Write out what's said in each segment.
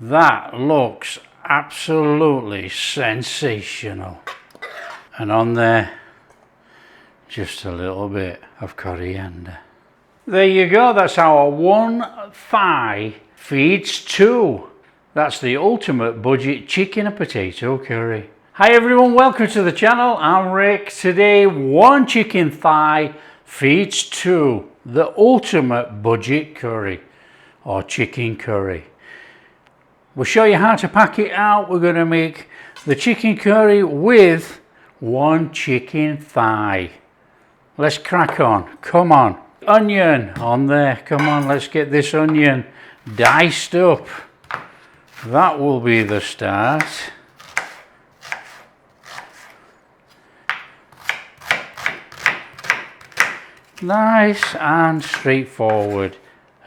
That looks absolutely sensational. And on there, just a little bit of coriander. There you go, that's our one thigh feeds two. That's the ultimate budget chicken and potato curry. Hi everyone, welcome to the channel. I'm Rick. Today, one chicken thigh feeds two. The ultimate budget curry or chicken curry. We'll show you how to pack it out. We're going to make the chicken curry with one chicken thigh. Let's crack on. Come on. Onion on there. Come on, let's get this onion diced up. That will be the start. Nice and straightforward.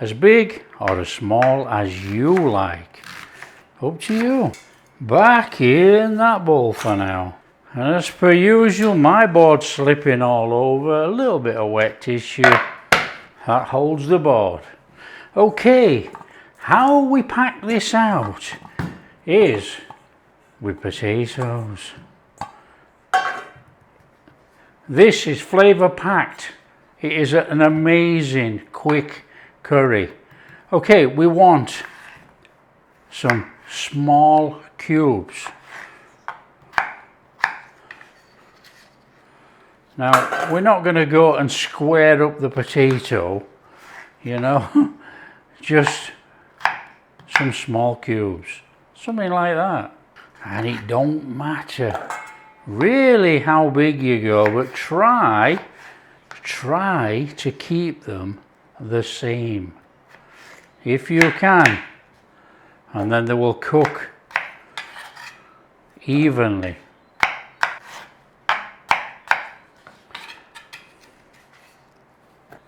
As big or as small as you like. Up to you. Back in that bowl for now. And as per usual, my board's slipping all over. A little bit of wet tissue. That holds the board. Okay, how we pack this out is with potatoes. This is flavour packed. It is an amazing quick curry. Okay, we want some small cubes. Now, we're not going to go and square up the potato, you know, just some small cubes, something like that. And it don't matter really how big you go, but try to keep them the same if you can, and then they will cook evenly.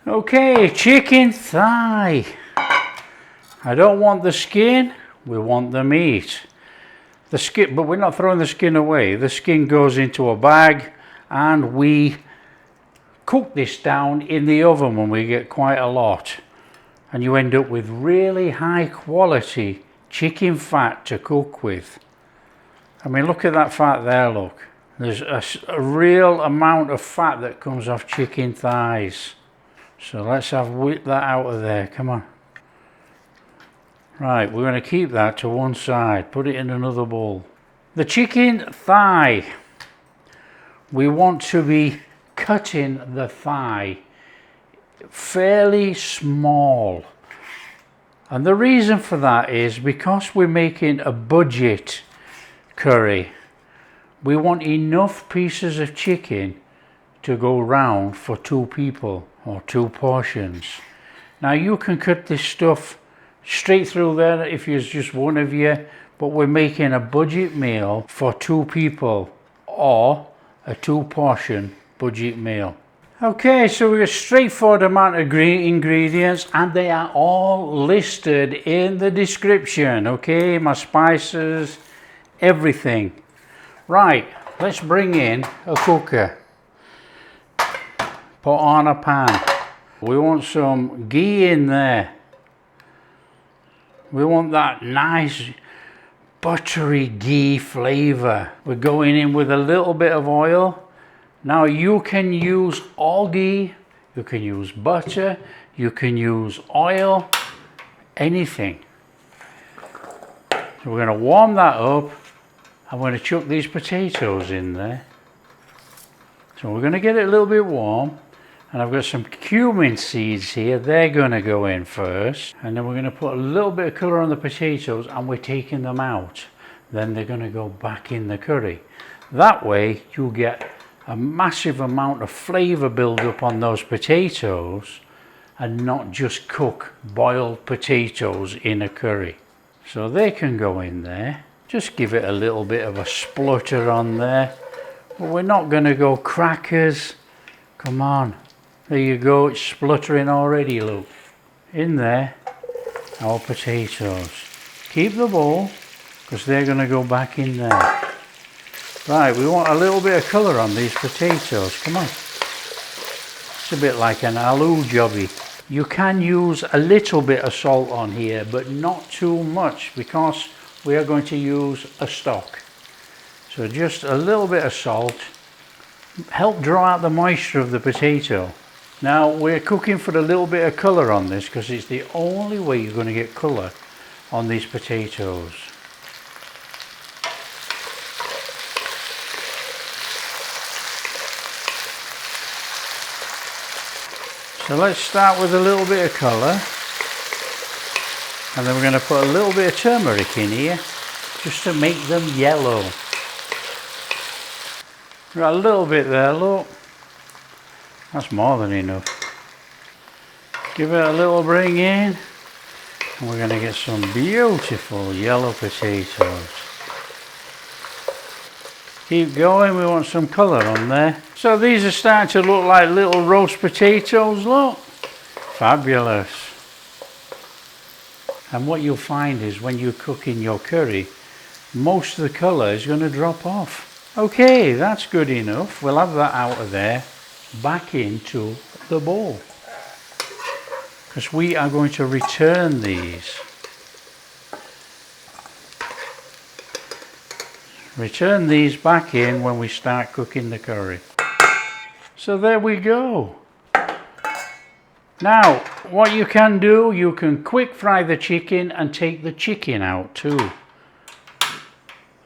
Okay, chicken thigh. I don't want the skin, we want the meat. The skin, but we're not throwing the skin away. The skin goes into a bag and we cook this down in the oven when we get quite a lot. And you end up with really high quality chicken fat to cook with. I mean, look at that fat there, look. There's a real amount of fat that comes off chicken thighs. So let's whip that out of there, come on. Right, we're going to keep that to one side, put it in another bowl. The chicken thigh, we want to be cutting the thigh fairly small. And the reason for that is because we're making a budget curry. We want enough pieces of chicken to go round for two people or two portions. Now you can cut this stuff straight through there if it's just one of you, but we're making a budget meal for two people or a two portion budget meal. Okay, so we got a straightforward amount of ingredients and they are all listed in the description. Okay, my spices, everything. Right, let's bring in a cooker. Put on a pan. We want some ghee in there. We want that nice buttery ghee flavour. We're going in with a little bit of oil. Now you can use all ghee, you can use butter, you can use oil, anything. So we're going to warm that up. I'm going to chuck these potatoes in there. So we're going to get it a little bit warm. And I've got some cumin seeds here, they're going to go in first. And then we're going to put a little bit of colour on the potatoes and we're taking them out. Then they're going to go back in the curry. That way you get a massive amount of flavour build up on those potatoes and not just cook boiled potatoes in a curry. So they can go in there. Just give it a little bit of a splutter on there. But we're not going to go crackers. Come on. There you go, it's spluttering already, look. In there, our potatoes. Keep the bowl, because they're going to go back in there. Right, we want a little bit of colour on these potatoes, come on. It's a bit like an aloo jobby. You can use a little bit of salt on here, but not too much, because we are going to use a stock. So just a little bit of salt, help draw out the moisture of the potato. Now we're cooking for a little bit of colour on this, because it's the only way you're going to get colour on these potatoes. So let's start with a little bit of colour, and then we're going to put a little bit of turmeric in here just to make them yellow. Got a little bit there, look. That's more than enough. Give it a little bring in, and we're going to get some beautiful yellow potatoes. Keep going, we want some colour on there. So these are starting to look like little roast potatoes, look. Fabulous. And what you'll find is when you're cooking your curry, most of the colour is going to drop off. Okay, that's good enough. We'll have that out of there, back into the bowl, because we are going to return these. Return these back in when we start cooking the curry. So there we go. Now, what you can do, you can quick fry the chicken and take the chicken out too.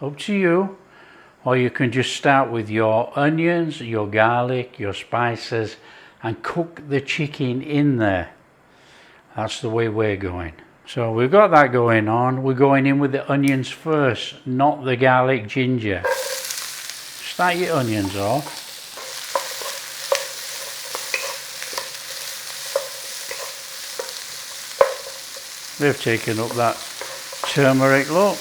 Up to you. Or you can just start with your onions, your garlic, your spices, and cook the chicken in there. That's the way we're going. So we've got that going on. We're going in with the onions first, not the garlic ginger. Start your onions off. They've taken up that turmeric, look.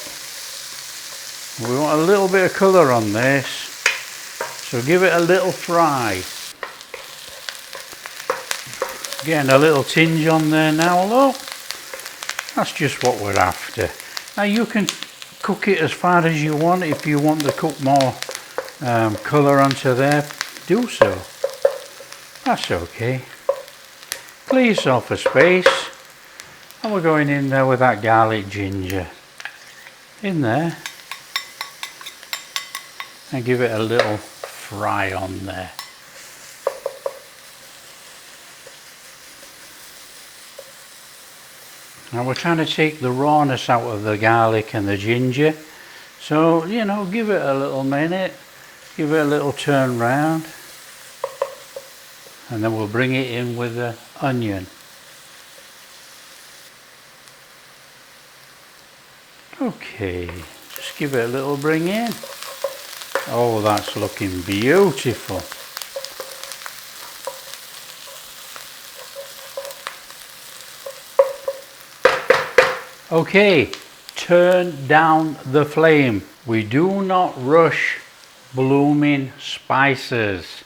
We want a little bit of colour on this, so give it a little fry. Getting a little tinge on there now, look. That's just what we're after. Now you can cook it as far as you want. If you want to cook more colour onto there, do so. That's okay. Clear yourself a space. And we're going in there with that garlic ginger. In there. And give it a little fry on there. Now we're trying to take the rawness out of the garlic and the ginger. So, you know, give it a little minute. Give it a little turn round. And then we'll bring it in with the onion. Okay, just give it a little bring in. Oh, that's looking beautiful. Okay, turn down the flame. We do not rush blooming spices.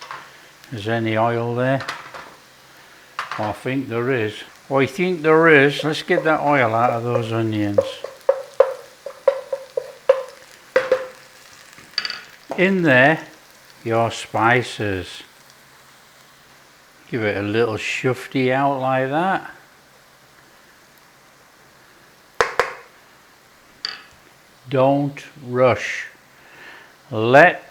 Is there any oil there? Oh, I think there is. Oh, I think there is. Let's get that oil out of those onions. In there, your spices. Give it a little shufty out like that. Don't rush. Let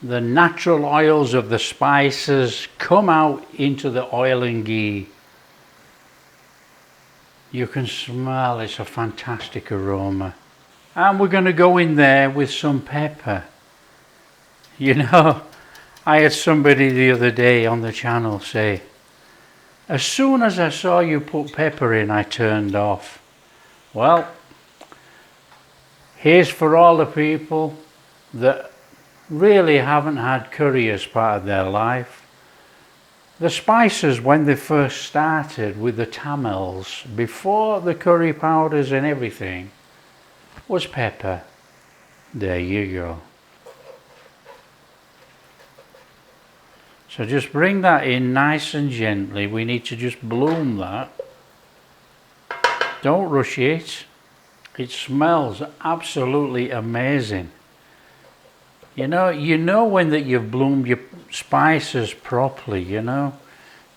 the natural oils of the spices come out into the oil and ghee. You can smell, it's a fantastic aroma. And we're going to go in there with some pepper. You know, I had somebody the other day on the channel say, as soon as I saw you put pepper in, I turned off. Well, here's for all the people that really haven't had curry as part of their life. The spices, when they first started with the Tamils, before the curry powders and everything, was pepper. There you go. So just bring that in nice and gently. We need to just bloom that. Don't rush it. It smells absolutely amazing. You know when that you've bloomed your spices properly, you know.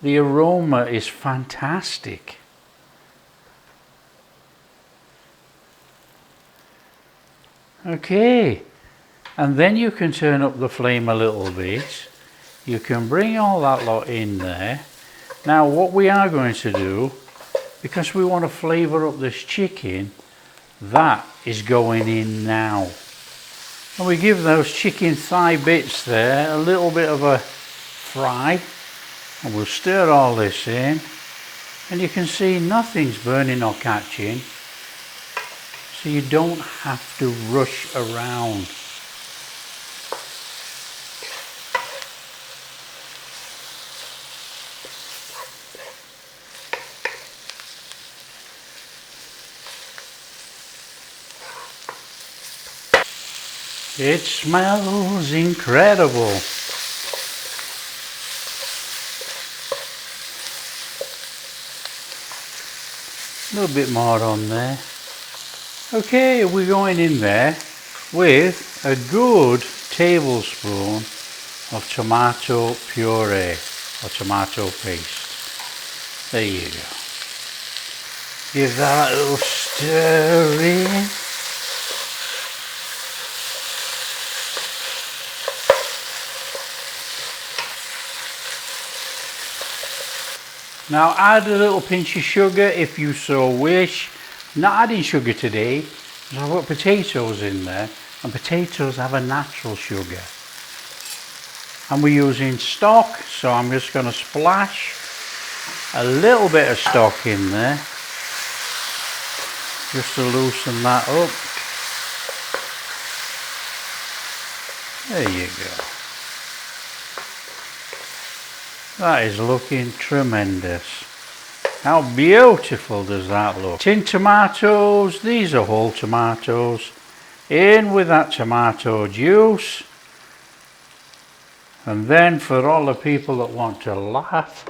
The aroma is fantastic. Okay, and then you can turn up the flame a little bit. You can bring all that lot in there. Now what we are going to do, because we want to flavour up this chicken, that is going in now. And we give those chicken thigh bits there a little bit of a fry, and we'll stir all this in, and you can see nothing's burning or catching, so you don't have to rush around. It smells incredible. A little bit more on there. Okay, we're going in there with a good tablespoon of tomato puree or tomato paste. There you go. Give that a little stir in. Now add a little pinch of sugar if you so wish. Not adding sugar today, because I've got potatoes in there, and potatoes have a natural sugar. And we're using stock, so I'm just going to splash a little bit of stock in there, just to loosen that up. There you go. That is looking tremendous. How beautiful does that look? Tin tomatoes, these are whole tomatoes. In with that tomato juice. And then for all the people that want to laugh,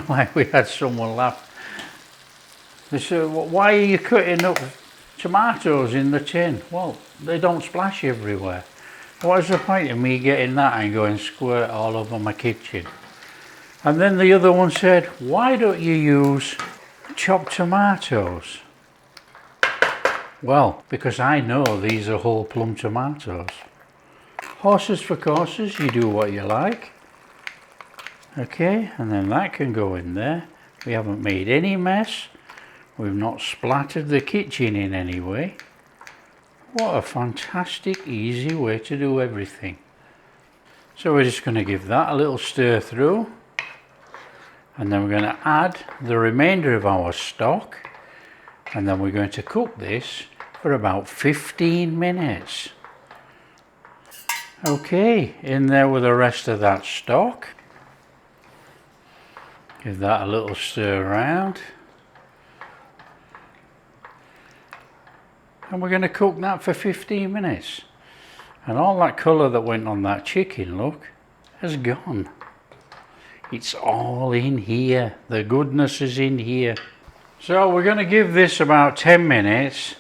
like we had someone laugh, they said, well, why are you cutting up tomatoes in the tin? Well, they don't splash everywhere. What is the point of me getting that and going squirt all over my kitchen? And then the other one said, why don't you use chopped tomatoes? Well, because I know these are whole plum tomatoes. Horses for courses, you do what you like. Okay, and then that can go in there. We haven't made any mess. We've not splattered the kitchen in any way. What a fantastic, easy way to do everything. So we're just going to give that a little stir through. And then we're going to add the remainder of our stock, and then we're going to cook this for about 15 minutes. Okay, in there with the rest of that stock. Give that a little stir around. And we're going to cook that for 15 minutes. And all that colour that went on that chicken, look, has gone. It's all in here. The goodness is in here. So we're going to give this about 10 minutes.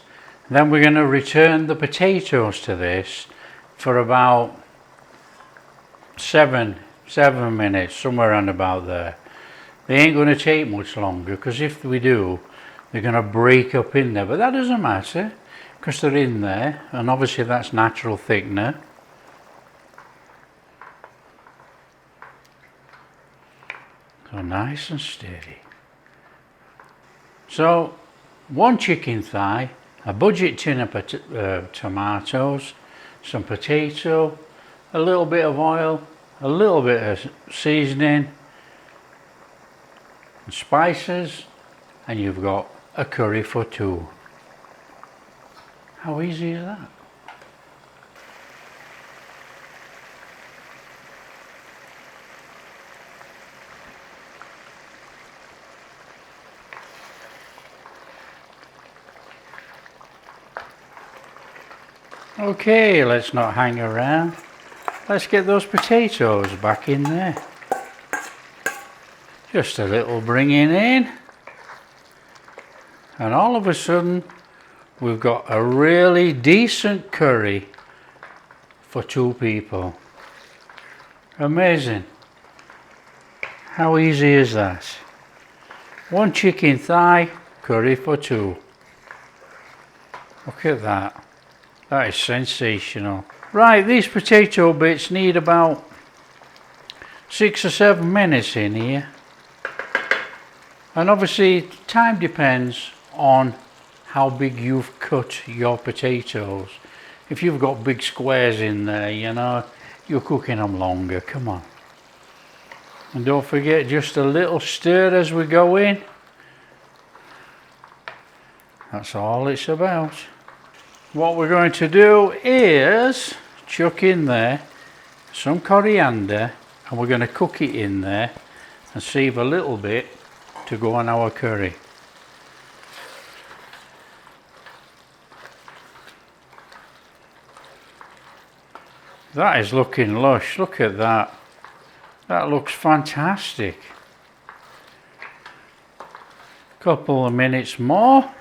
Then we're going to return the potatoes to this for about 7 minutes, somewhere around about there. They ain't going to take much longer, because if we do, they're going to break up in there. But that doesn't matter, because they're in there, and obviously that's natural thickener. So nice and steady. So 1 chicken thigh, a budget tin of tomatoes, some potato, a little bit of oil, a little bit of seasoning, and spices, and you've got a curry for 2. How easy is that? Okay, let's not hang around. Let's get those potatoes back in there. Just a little bringing in. And all of a sudden, we've got a really decent curry for 2 people. Amazing. How easy is that? One chicken thigh, curry for two. Look at that. That is sensational. Right, these potato bits need about 6 or 7 minutes in here. And obviously time depends on how big you've cut your potatoes. If you've got big squares in there, you know, you're cooking them longer. Come on. And don't forget, just a little stir as we go in. That's all it's about. What we're going to do is chuck in there some coriander, and we're going to cook it in there and save a little bit to go on our curry. That is looking lush. Look at that. That looks fantastic. Couple of minutes more.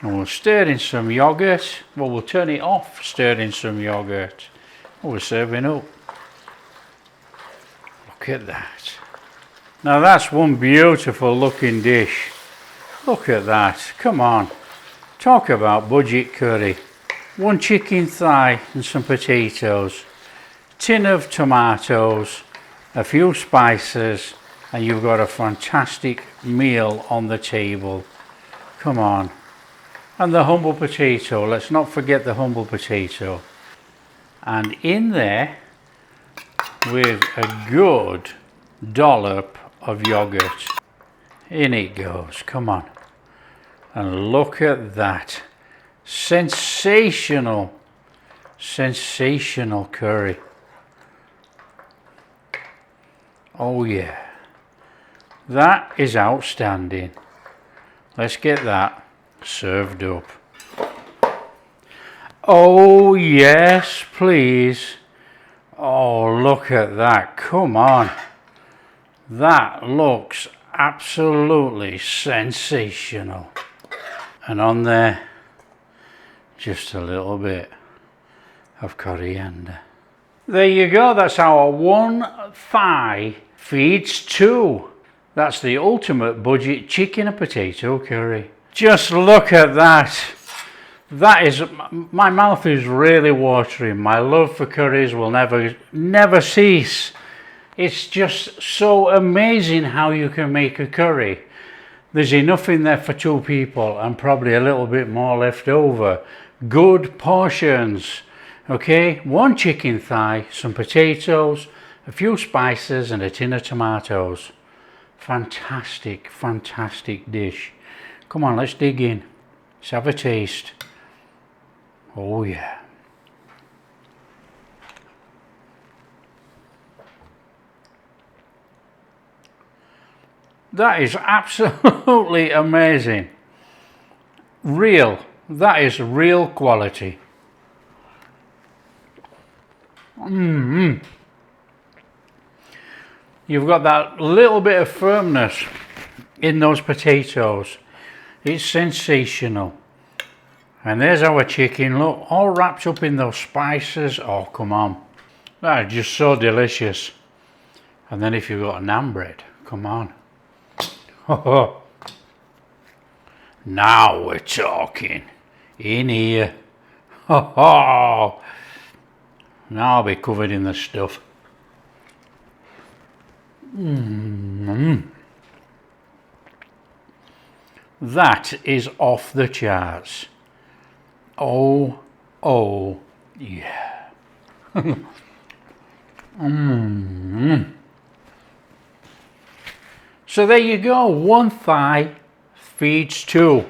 And we'll stir in some yogurt. Well, we'll turn it off, stir in some yogurt. Oh, we're serving up. Look at that. Now that's one beautiful looking dish. Look at that. Come on. Talk about budget curry. One chicken thigh and some potatoes. Tin of tomatoes. A few spices. And you've got a fantastic meal on the table. Come on. And the humble potato. Let's not forget the humble potato. And in there with a good dollop of yogurt. In it goes. Come on. And look at that. Sensational. Sensational curry. Oh yeah. That is outstanding. Let's get that served up. Oh yes, please. Oh, look at that. Come on. That looks absolutely sensational. And on there, just a little bit of coriander. There you go. That's our one thigh feeds two. That's the ultimate budget chicken and potato curry. Just look at that. That is, my mouth is really watering. My love for curries will never cease. It's just so amazing how you can make a curry. There's enough in there for two people and probably a little bit more left over. Good portions. Okay, one chicken thigh, some potatoes, a few spices and a tin of tomatoes. Fantastic, fantastic dish. Come on, let's dig in. Let's have a taste. Oh yeah. That is absolutely amazing. Real. That is real quality. You've got that little bit of firmness in those potatoes. It's sensational. And there's our chicken, look, all wrapped up in those spices. Oh, come on. That is just so delicious. And then if you've got a naan bread, come on. Now we're talking. In here. Now I'll be covered in the stuff. That is off the charts. Oh yeah. So there you go, one thigh feeds two.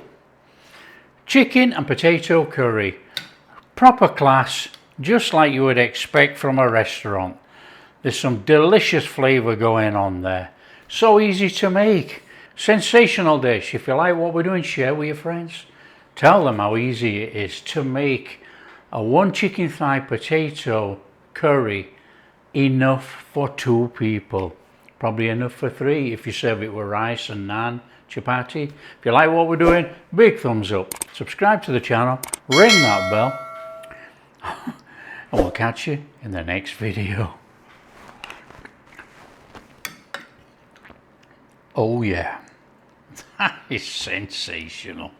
Chicken and potato curry. Proper class, just like you would expect from a restaurant. There's some delicious flavour going on there. So easy to make. Sensational dish. If you like what we're doing, share with your friends. Tell them how easy it is to make a one chicken thigh potato curry enough for two people. Probably enough for three if you serve it with rice and naan, chapati. If you like what we're doing, big thumbs up. Subscribe to the channel, ring that bell, and we'll catch you in the next video. Oh yeah, that is sensational.